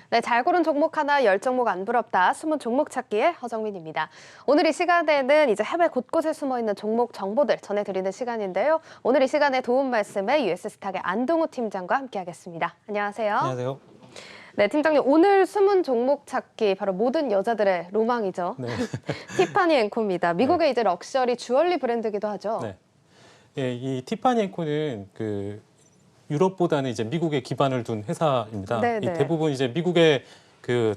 네, 잘 고른 종목 하나, 10종목 안 부럽다. 숨은 종목 찾기의 허정민입니다. 오늘 이 시간에는 이제 해외 곳곳에 숨어있는 종목 정보들 전해드리는 시간인데요. 오늘 이 시간에 도움 말씀에 US스탁의 안동우 팀장과 함께하겠습니다. 안녕하세요. 안녕하세요. 네, 팀장님, 오늘 숨은 종목 찾기 바로 모든 여자들의 로망이죠. 네. 티파니 앤코입니다. 미국의 이제 럭셔리 주얼리 브랜드기도 하죠. 네. 예, 이 티파니 앤코는 유럽보다는 이제 미국에 기반을 둔 회사입니다. 네, 이 네. 대부분 이제 미국의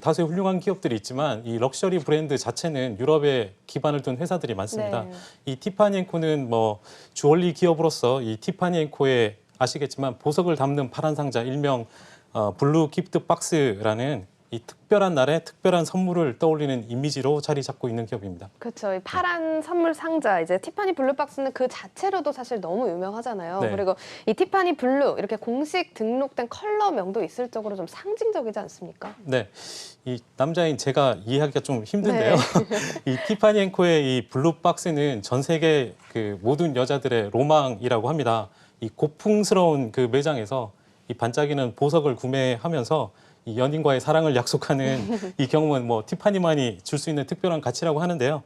다수의 훌륭한 기업들이 있지만 이 럭셔리 브랜드 자체는 유럽에 기반을 둔 회사들이 많습니다. 네. 이 티파니 앤코는 주얼리 기업으로서 이 티파니 앤코에 아시겠지만 보석을 담는 파란 상자 일명 블루 기프트 박스라는 이 특별한 날에 특별한 선물을 떠올리는 이미지로 자리 잡고 있는 기업입니다. 그렇죠. 이 파란 선물 상자, 이제 티파니 블루 박스는 그 자체로도 사실 너무 유명하잖아요. 네. 그리고 이 티파니 블루 이렇게 공식 등록된 컬러명도 있을 정도로 좀 상징적이지 않습니까? 네, 이 남자인 제가 이해하기가 좀 힘든데요. 네. 이 티파니 앤코의 이 블루 박스는 전 세계 모든 여자들의 로망이라고 합니다. 이 고풍스러운 그 매장에서 이 반짝이는 보석을 구매하면서 이 연인과의 사랑을 약속하는 이 경험은 티파니만이 줄 수 있는 특별한 가치라고 하는데요.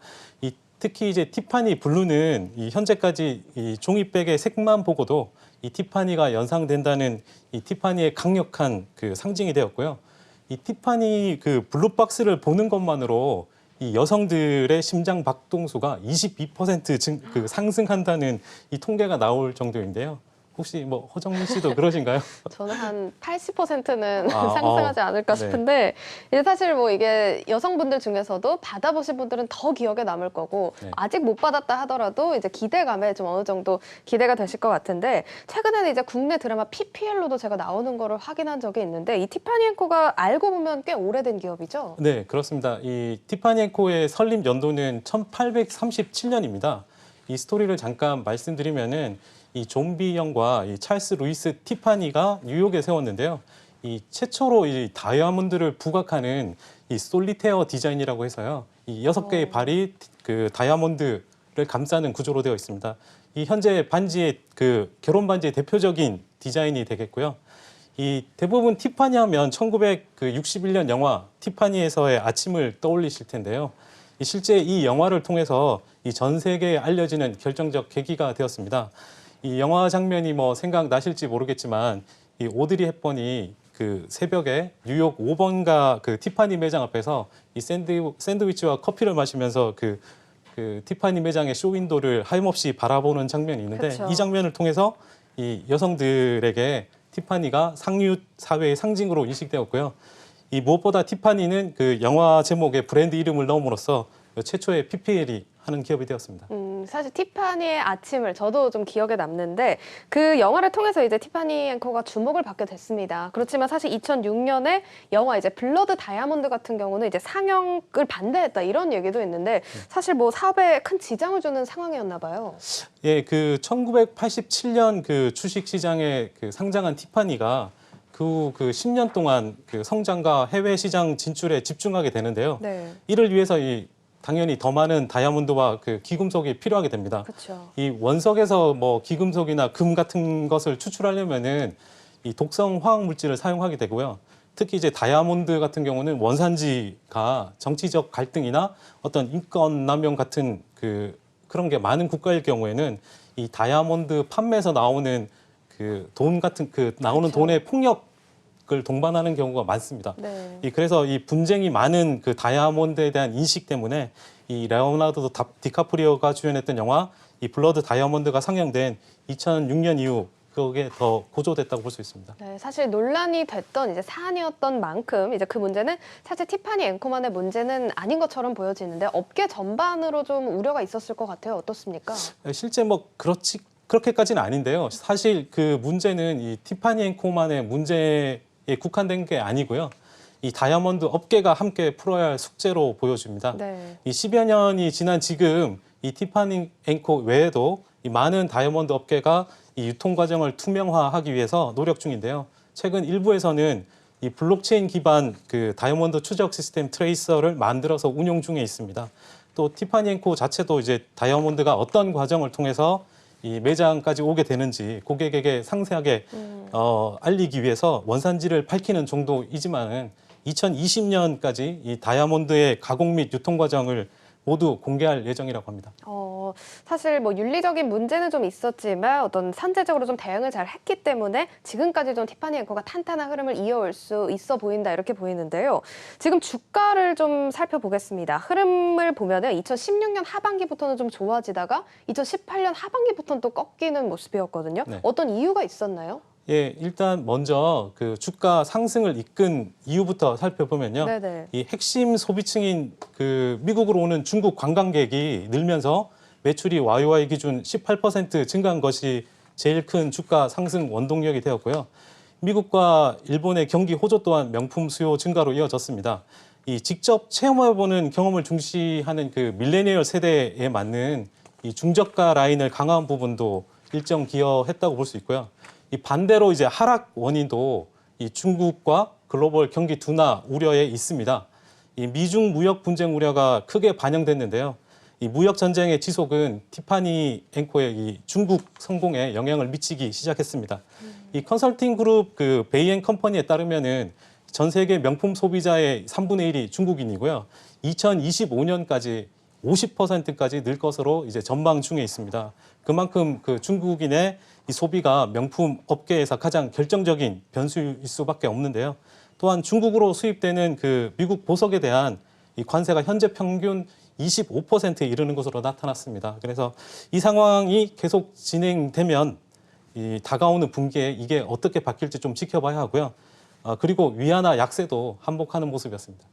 특히 이제 티파니 블루는 현재까지 이 종이백의 색만 보고도 이 티파니가 연상된다는 이 티파니의 강력한 상징이 되었고요. 이 티파니 블루 박스를 보는 것만으로 이 여성들의 심장 박동수가 22% 상승한다는 이 통계가 나올 정도인데요. 혹시 허정민 씨도 그러신가요? 저는 한 80%는 아, 상승하지 않을까 네. 싶은데 이제 사실 이게 여성분들 중에서도 받아보신 분들은 더 기억에 남을 거고 네. 아직 못 받았다 하더라도 이제 기대감에 좀 어느 정도 기대가 되실 것 같은데 최근에는 이제 국내 드라마 PPL로도 제가 나오는 거를 확인한 적이 있는데 이 티파니 앤코가 알고 보면 꽤 오래된 기업이죠? 네, 그렇습니다. 이 티파니 앤코의 설립 연도는 1837년입니다. 이 스토리를 잠깐 말씀드리면은 이 존 비 영과 이 찰스 루이스 티파니가 뉴욕에 세웠는데요. 이 최초로 이 다이아몬드를 부각하는 이 솔리테어 디자인이라고 해서요. 이 6개의 발이 다이아몬드를 감싸는 구조로 되어 있습니다. 이 현재 반지의 결혼 반지의 대표적인 디자인이 되겠고요. 이 대부분 티파니 하면 1961년 영화 티파니에서의 아침을 떠올리실 텐데요. 실제 이 영화를 통해서 이 전 세계에 알려지는 결정적 계기가 되었습니다. 이 영화 장면이 생각나실지 모르겠지만 이 오드리 헵번이 새벽에 뉴욕 5번가 티파니 매장 앞에서 이 샌드위치와 커피를 마시면서 티파니 매장의 쇼윈도를 하염없이 바라보는 장면이 있는데 그쵸. 이 장면을 통해서 이 여성들에게 티파니가 상류 사회의 상징으로 인식되었고요. 이 무엇보다 티파니는 영화 제목에 브랜드 이름을 넣음으로써 최초의 PPL이 하는 기업이 되었습니다. 사실 티파니의 아침을 저도 좀 기억에 남는데 그 영화를 통해서 이제 티파니 앤코가 주목을 받게 됐습니다. 그렇지만 사실 2006년에 영화 이제 블러드 다이아몬드 같은 경우는 이제 상영을 반대했다 이런 얘기도 있는데 사실 사업에 큰 지장을 주는 상황이었나 봐요. 예, 1987년 주식 시장에 상장한 티파니가 그 10년 동안 성장과 해외 시장 진출에 집중하게 되는데요. 네. 이를 위해서 당연히 더 많은 다이아몬드와 귀금속이 필요하게 됩니다. 그렇죠. 이 원석에서 귀금속이나 금 같은 것을 추출하려면은 이 독성 화학 물질을 사용하게 되고요. 특히 이제 다이아몬드 같은 경우는 원산지가 정치적 갈등이나 어떤 인권 남용 같은 그런 게 많은 국가일 경우에는 이 다이아몬드 판매에서 나오는 돈 같은 나오는 그렇죠. 돈의 폭력을 동반하는 경우가 많습니다. 네. 그래서 이 분쟁이 많은 다이아몬드에 대한 인식 때문에 이 레오나르도 디카프리오가 주연했던 영화 이 블러드 다이아몬드가 상영된 2006년 이후 그게 더 고조됐다고 볼 수 있습니다. 네, 사실 논란이 됐던 이제 사안이었던 만큼 이제 그 문제는 사실 티파니 앤코만의 문제는 아닌 것처럼 보여지는데 업계 전반으로 좀 우려가 있었을 것 같아요. 어떻습니까? 실제 그렇게까지는 아닌데요. 사실 문제는 이 티파니 앤코만의 문제에 국한된 게 아니고요. 이 다이아몬드 업계가 함께 풀어야 할 숙제로 보여집니다. 네. 이 10여 년이 지난 지금 이 티파니 앤코 외에도 이 많은 다이아몬드 업계가 이 유통 과정을 투명화하기 위해서 노력 중인데요. 최근 일부에서는 이 블록체인 기반 다이아몬드 추적 시스템 트레이서를 만들어서 운용 중에 있습니다. 또 티파니 앤코 자체도 이제 다이아몬드가 어떤 과정을 통해서 이 매장까지 오게 되는지 고객에게 상세하게 알리기 위해서 원산지를 밝히는 정도이지만은 2020년까지 이 다이아몬드의 가공 및 유통 과정을 모두 공개할 예정이라고 합니다. 사실 뭐 윤리적인 문제는 좀 있었지만 어떤 선제적으로 좀 대응을 잘 했기 때문에 지금까지 좀 티파니 앤코가 탄탄한 흐름을 이어올 수 있어 보인다 이렇게 보이는데요. 지금 주가를 좀 살펴보겠습니다. 흐름을 보면은 2016년 하반기부터는 좀 좋아지다가 2018년 하반기부터는 또 꺾이는 모습이었거든요. 네. 어떤 이유가 있었나요? 예, 일단 먼저 그 주가 상승을 이끈 이유부터 살펴보면요. 네네. 이 핵심 소비층인 그 미국으로 오는 중국 관광객이 늘면서 매출이 YOY 기준 18% 증가한 것이 제일 큰 주가 상승 원동력이 되었고요. 미국과 일본의 경기 호조 또한 명품 수요 증가로 이어졌습니다. 이 직접 체험해보는 경험을 중시하는 그 밀레니얼 세대에 맞는 이 중저가 라인을 강화한 부분도 일정 기여했다고 볼 수 있고요. 이 반대로 이제 하락 원인도 이 중국과 글로벌 경기 둔화 우려에 있습니다. 이 미중 무역 분쟁 우려가 크게 반영됐는데요. 이 무역 전쟁의 지속은 티파니 앤코의 이 중국 성공에 영향을 미치기 시작했습니다. 이 컨설팅 그룹 그 베이앤 컴퍼니에 따르면은 전 세계 명품 소비자의 3분의 1이 중국인이고요. 2025년까지 50%까지 늘 것으로 이제 전망 중에 있습니다. 그만큼 그 중국인의 이 소비가 명품 업계에서 가장 결정적인 변수일 수밖에 없는데요. 또한 중국으로 수입되는 그 미국 보석에 대한 이 관세가 현재 평균 25%에 이르는 것으로 나타났습니다. 그래서 이 상황이 계속 진행되면 이 다가오는 분기에 이게 어떻게 바뀔지 좀 지켜봐야 하고요. 그리고 위안화 약세도 한복하는 모습이었습니다.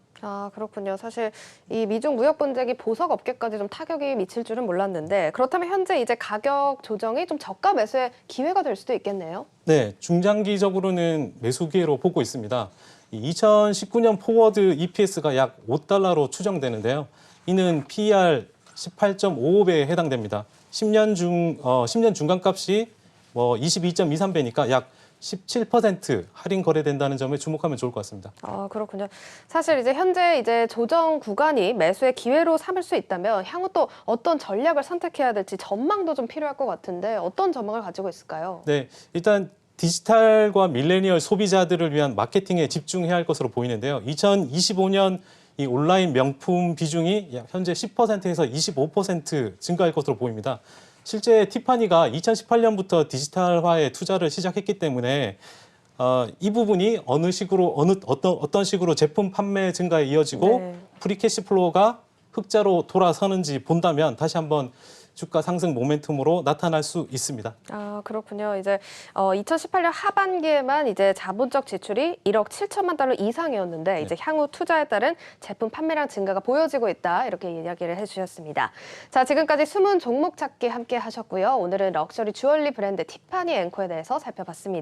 그렇군요. 사실 이 미중 무역 분쟁이 보석 업계까지 좀 타격이 미칠 줄은 몰랐는데 그렇다면 현재 이제 가격 조정이 좀 저가 매수의 기회가 될 수도 있겠네요. 네, 중장기적으로는 매수 기회로 보고 있습니다. 2019년 포워드 EPS가 약 $5로 추정되는데요. 이는 PER 18.55배에 해당됩니다. 10년 중간값이 뭐 22.23배니까 약 17% 할인 거래된다는 점에 주목하면 좋을 것 같습니다. 그렇군요. 사실 이제 현재 이제 조정 구간이 매수의 기회로 삼을 수 있다면 향후 또 어떤 전략을 선택해야 될지 전망도 좀 필요할 것 같은데 어떤 전망을 가지고 있을까요? 네, 일단 디지털과 밀레니얼 소비자들을 위한 마케팅에 집중해야 할 것으로 보이는데요. 2025년 이 온라인 명품 비중이 현재 10%에서 25% 증가할 것으로 보입니다. 실제 티파니가 2018년부터 디지털화에 투자를 시작했기 때문에 이 부분이 어떤 식으로 제품 판매 증가에 이어지고 네. 프리캐시 플로우가 흑자로 돌아서는지 본다면 다시 한번 주가 상승 모멘텀으로 나타날 수 있습니다. 그렇군요. 이제 2018년 하반기에만 이제 자본적 지출이 1억 7천만 달러 이상이었는데 이제 향후 투자에 따른 제품 판매량 증가가 보여지고 있다. 이렇게 이야기를 해주셨습니다. 자, 지금까지 숨은 종목 찾기 함께 하셨고요. 오늘은 럭셔리 주얼리 브랜드 티파니 앤코에 대해서 살펴봤습니다.